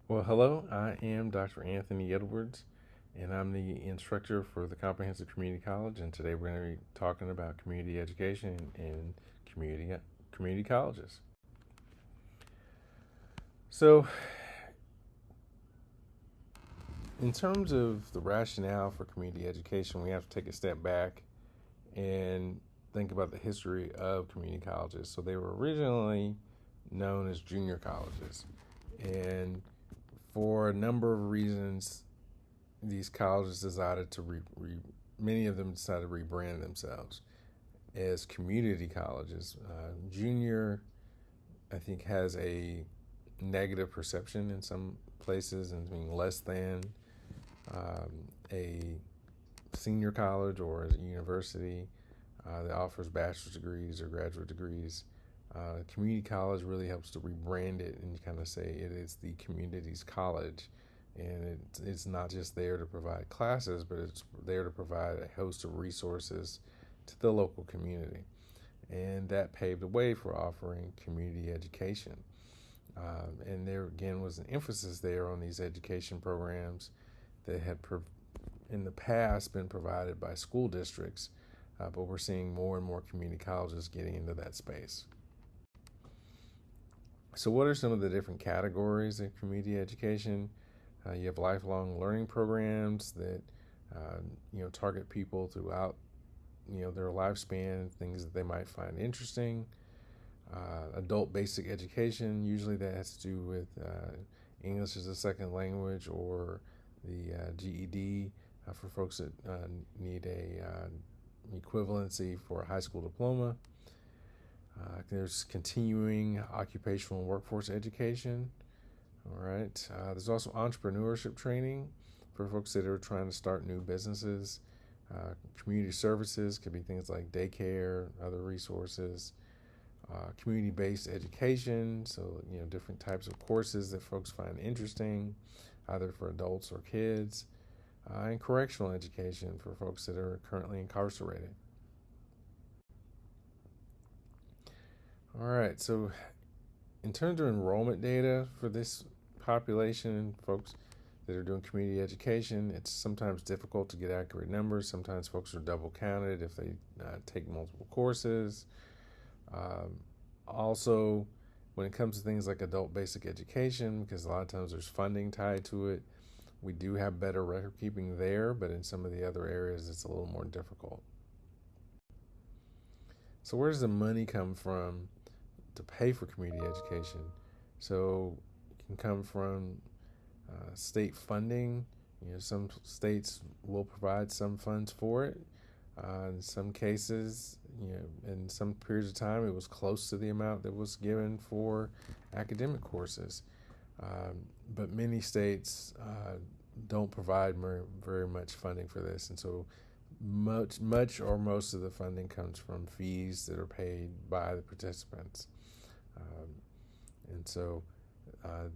Well, hello, I am Dr. Anthony Edwards, and I'm the instructor for the Comprehensive Community College. And today we're going to be talking about community education and community colleges. So, in terms of the rationale for community education, we have to take a step back and think about the history of community colleges. So, they were originally known as junior colleges, and for a number of reasons, these colleges decided to many of them decided to rebrand themselves as community colleges. Junior, I think, has a negative perception in some places and being less than a senior college or a university that offers bachelor's degrees or graduate degrees. Community college really helps to rebrand it and kind of say it is the community's college. And it's not just there to provide classes, but it's there to provide a host of resources to the local community. And that paved the way for offering community education. And there again was an emphasis there on these education programs that had in the past been provided by school districts, but we're seeing more and more community colleges getting into that space. So, what are some of the different categories of community education? You have lifelong learning programs that uh, target people throughout their lifespan, things that they might find interesting. Adult basic education, usually that has to do with English as a second language or the GED for folks that need a equivalency for a high school diploma. There's continuing occupational and workforce education. All right. There's also entrepreneurship training for folks that are trying to start new businesses. Community services could be things like daycare, other resources. Community-based education, so different types of courses that folks find interesting, either for adults or kids, and correctional education for folks that are currently incarcerated. All right, so in terms of enrollment data for this population, folks that are doing community education, it's sometimes difficult to get accurate numbers. Sometimes folks are double counted if they take multiple courses. Um, Also, when it comes to things like adult basic education, because a lot of times there's funding tied to it, we do have better record keeping there, but in some of the other areas, it's a little more difficult. So, where does the money come from to pay for community education? So, it can come from state funding. Some states will provide some funds for it. In some cases, in some periods of time, it was close to the amount that was given for academic courses. But many states don't provide very much funding for this, and so much or most of the funding comes from fees that are paid by the participants, um, and so uh,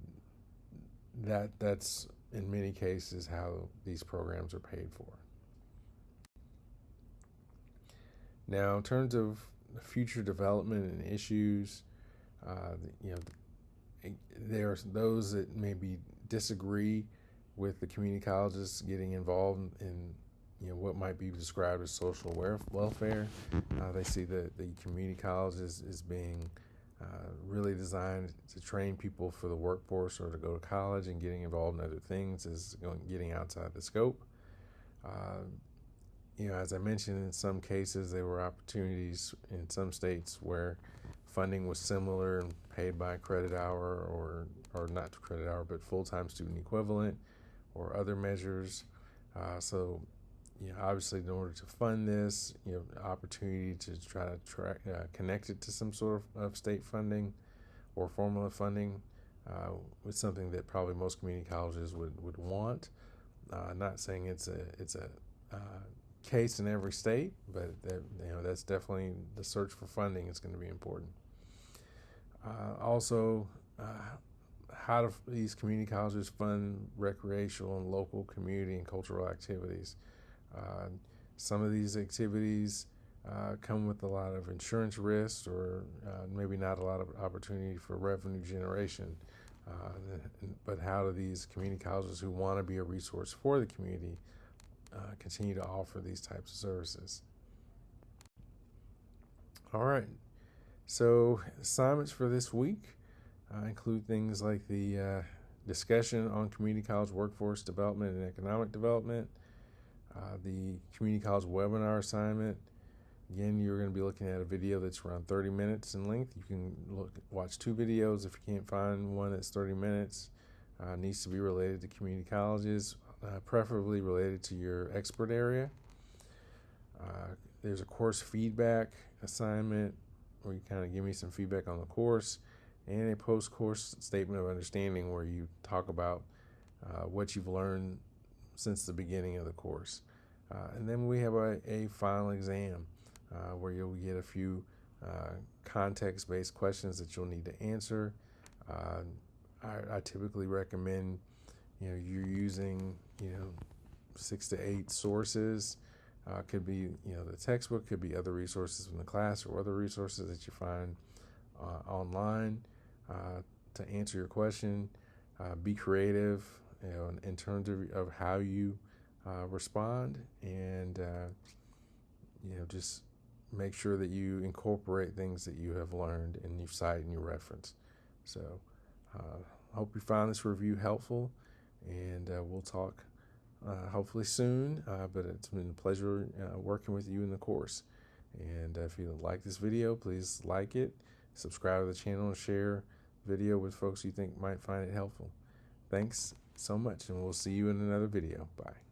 that's in many cases how these programs are paid for. Now, in terms of future development and issues, uh, you know, there are those that maybe disagree with the community colleges getting involved in what might be described as social welfare. They see the community colleges as being really designed to train people for the workforce or to go to college, and getting involved in other things is getting outside the scope. Uh, as I mentioned, in some cases, there were opportunities in some states where funding was similar and paid by credit hour or not credit hour, but full-time student equivalent or other measures. So, obviously, in order to fund this, opportunity to try to connect it to some sort of state funding or formula funding was something that probably most community colleges would want. Not saying it's a uh, case in every state, but that's definitely the search for funding is going to be important. Also, how do these community colleges fund recreational and local community and cultural activities? Uh, some of these activities come with a lot of insurance risks or maybe not a lot of opportunity for revenue generation. But how do these community colleges who want to be a resource for the community continue to offer these types of services? All right. So assignments for this week include things like the discussion on community college workforce development and economic development, the community college webinar assignment. Again, you're going to be looking at a video that's around 30 minutes in length. You can watch 2 videos if you can't find one that's 30 minutes. Needs to be related to community colleges, preferably related to your expert area. There's a course feedback assignment where you kind of give me some feedback on the course, and a post-course statement of understanding where you talk about what you've learned since the beginning of the course. And then we have a final exam where you'll get a few context-based questions that you'll need to answer. I typically recommend you're using 6 to 8 sources. Could be the textbook, could be other resources from the class or other resources that you find online to answer your question. Be creative in terms of how you respond, and just make sure that you incorporate things that you have learned and you cite and you reference. So hope you found this review helpful, and we'll talk hopefully soon, but it's been a pleasure working with you in the course. And if you like this video, please like it, subscribe to the channel, and share the video with folks you think might find it helpful. Thanks so much, and we'll see you in another video. Bye.